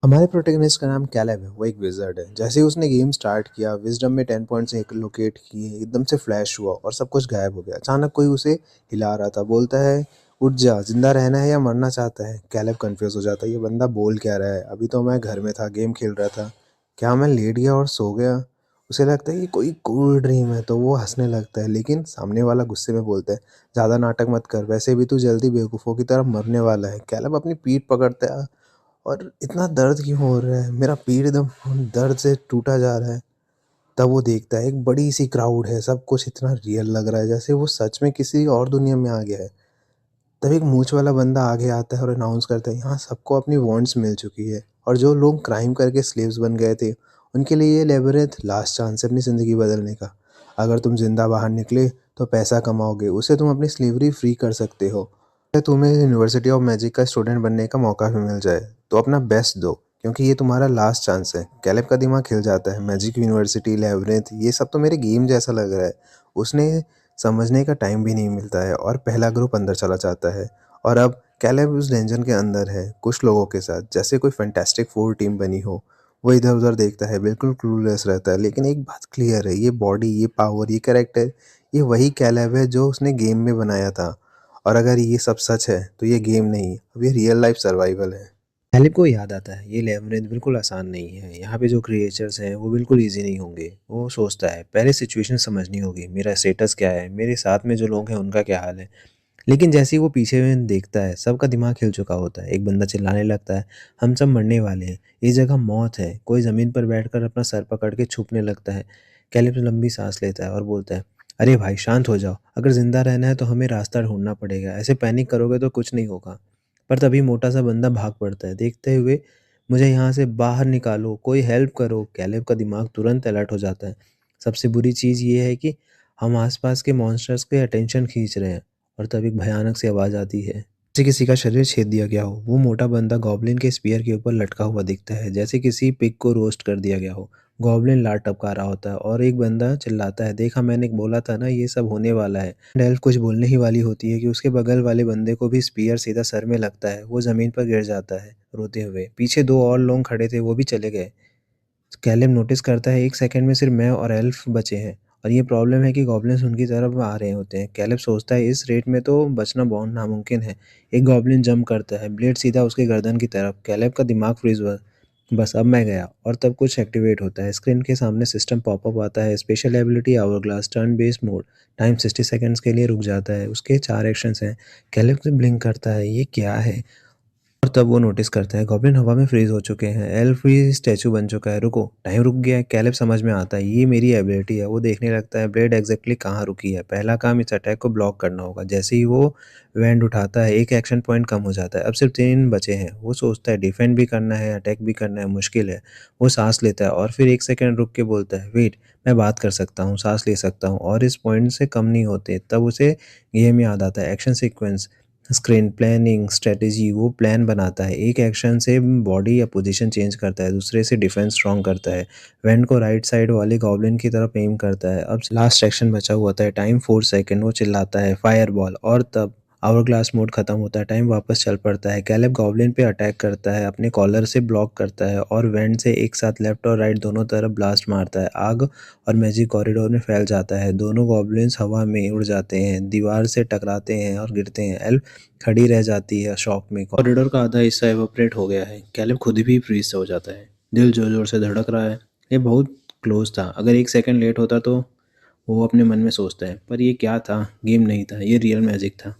हमारे प्रोटैगनिस्ट का नाम कैलेब है, वो एक विज़र्ड है। जैसे ही उसने गेम स्टार्ट किया, विज़डम में 10 पॉइंट्स एक लोकेट किए, एकदम से फ्लैश हुआ और सब कुछ गायब हो गया। अचानक कोई उसे हिला रहा था, बोलता है, "उठ जा, ज़िंदा रहना है या मरना चाहता है?" कैलेब कन्फ्यूज़ हो जाता है, ये बंदा बोल क्या रहा है? अभी तो मैं घर में था, गेम खेल रहा था। क्या मैं लेट गया और सो गया? उसे लगता है ये कोई कूल ड्रीम है, तो वो हँसने लगता है, लेकिन सामने वाला गुस्से में बोलता है, "ज़्यादा नाटक मत कर, वैसे भी तू जल्दी बेवकूफ़ों की तरह मरने वाला है।" कैलेब अपनी पीठ पकड़ता है और इतना दर्द क्यों हो रहा है? मेरा पेट एकदम दर्द से टूटा जा रहा है। तब वो देखता है एक बड़ी-सी क्राउड है, सब कुछ इतना रियल लग रहा है जैसे वो सच में किसी और दुनिया में आ गया है। तब एक मूंछ वाला बंदा आगे आता है और अनाउंस करता है, यहाँ सबको अपनी वांट्स मिल चुकी है और जो लोग क्राइम करके स्लेव्स बन गए थे, उनके लिए ये लेबिरिंथ लास्ट चांस है अपनी ज़िंदगी बदलने का। अगर तुम ज़िंदा बाहर निकले तो पैसा कमाओगे, उससे तुम अपनी स्लेवरी फ्री कर सकते हो। या तुम्हें यूनिवर्सिटी ऑफ मैजिक का स्टूडेंट बनने का मौका भी मिल जाए, तो अपना बेस्ट दो, क्योंकि ये तुम्हारा लास्ट चांस है। कैलेब का दिमाग खिल जाता है, मैजिक यूनिवर्सिटी, लेबिरिंथ, ये सब तो मेरे गेम जैसा लग रहा है। उसने समझने का टाइम भी नहीं मिलता है और पहला ग्रुप अंदर चला जाता है। और अब कैलेब उस डेंजन के अंदर है, कुछ लोगों के साथ, जैसे कोई फैंटास्टिक फोर टीम बनी हो। वो इधर-उधर देखता है, बिल्कुल क्लूलेस रहता है, लेकिन एक बात क्लियर है, ये बॉडी, ये पावर, ये कैरेक्टर, ये वही कैलेब है जो उसने गेम में बनाया था। और अगर ये सब सच है, तो ये गेम नहीं, अब ये रियल लाइफ सर्वाइवल है। कैलिब को याद आता है, ये लेबिरिंथ बिल्कुल आसान नहीं है। यहाँ पे जो क्रिएचर्स हैं वो बिल्कुल ईज़ी नहीं होंगे। वो सोचता है पहले सिचुएशन समझनी होगी, मेरा स्टेटस क्या है, मेरे साथ में जो लोग हैं उनका क्या हाल है। लेकिन जैसे ही वो पीछे में देखता है, सबका दिमाग हिल चुका होता है। एक बंदा चिल्लाने लगता है, हम सब मरने वाले हैं, इस जगह मौत है। कोई ज़मीन पर बैठकर अपना सर पकड़ के छुपने लगता है। कैलिब लंबी सांस लेता है और बोलता है, अरे भाई शांत हो जाओ, अगर ज़िंदा रहना है तो हमें रास्ता ढूंढना पड़ेगा, ऐसे पैनिक करोगे तो कुछ नहीं होगा। पर तभी मोटा सा बंदा भाग पड़ता है, देखते हुए, मुझे यहाँ से बाहर निकालो, कोई हेल्प करो। कैलिब का दिमाग तुरंत अलर्ट हो जाता है। सबसे बुरी चीज़ ये है कि हम आसपास के मॉन्स्टर्स के अटेंशन खींच रहे हैं। और तब एक भयानक सी आवाज़ आती है, जैसे किसी का शरीर छेद दिया गया हो। वो मोटा बंदा गॉब्लिन के स्पीयर के ऊपर लटका हुआ दिखता है, जैसे किसी पिग को रोस्ट कर दिया गया हो। गॉब्लिन लात टपका रहा होता है और एक बंदा चिल्लाता है, देखा मैंने बोला था ना ये सब होने वाला है। एल्फ कुछ बोलने ही वाली होती है कि उसके बगल वाले बंदे को भी स्पीयर सीधा सर में लगता है। वो ज़मीन पर गिर जाता है रोते हुए। पीछे दो और लोग खड़े थे, वो भी चले गए। कैलेब नोटिस करता है, 1 सेकंड में सिर्फ मैं और एल्फ बचे हैं और ये प्रॉब्लम है कि गॉब्लिन्स उनकी तरफ आ रहे होते हैं। कैलेब सोचता है इस रेट में तो बचना बहुत नामुमकिन है। एक गॉब्लिन जंप करता है, ब्लेड सीधा उसके गर्दन की तरफ। कैलेब का दिमाग फ्रीज हुआ, बस अब मैं गया। और तब कुछ एक्टिवेट होता है, स्क्रीन के सामने सिस्टम पॉपअप आता है, special ability our-glass, turn based mode, time 60 seconds के लिए रुक जाता है। उसके 4 एक्शंस हैं। कैलेब से ब्लिंक करता है, ये क्या है? और तब वो नोटिस करता है गॉब्लिन हवा में फ्रीज हो चुके हैं। एल्फ भी स्टैचू बन चुका है। रुको, टाइम रुक गया है। कैलेब समझ में आता है ये मेरी एबिलिटी है। वो देखने लगता है ब्लेड एग्जैक्टली कहाँ रुकी है। पहला काम इस अटैक को ब्लॉक करना होगा। जैसे ही वो वैंड उठाता है, एक एक्शन पॉइंट कम हो जाता है। अब सिर्फ 3 बचे हैं। वो सोचता है डिफेंड भी करना है, अटैक भी करना है, मुश्किल है। वो सांस लेता है और फिर 1 सेकंड रुक के बोलता है, वेट, मैं बात कर सकता हूँ, सांस ले सकता हूँ और इस पॉइंट से कम नहीं होते। तब उसे गेम याद आता है, action sequence, screen planning strategy. वो प्लान बनाता है, एक एक्शन से बॉडी या पोजीशन चेंज करता है, दूसरे से डिफेंस स्ट्रॉन्ग करता है, वेंट को राइट साइड वाले गॉब्लिन की तरफ एम करता है। अब लास्ट एक्शन बचा हुआ था, टाइम 4 सेकंड। वो चिल्लाता है फायर बॉल और तब आवर ग्लास मोड खत्म होता है, टाइम वापस चल पड़ता है। कैलेब गॉब्लिन पे अटैक करता है, अपने कॉलर से ब्लॉक करता है और वेंट से एक साथ लेफ्ट और राइट दोनों तरफ ब्लास्ट मारता है। आग और मैजिक कॉरिडोर में फैल जाता है। दोनों गॉब्लिन्स हवा में उड़ जाते हैं, दीवार से टकराते हैं और गिरते हैं। एल्फ खड़ी रह जाती है शॉक में। कॉरिडोर का आधा हिस्सा एवोपरेट हो गया है। कैलेब खुद भी फ्रीज से हो जाता है, दिल जोर जोर से धड़क रहा है। ये बहुत क्लोज था, अगर 1 सेकंड लेट होता तो। वो अपने मन में सोचता है, पर ये क्या था, गेम नहीं था, ये रियल मैजिक था।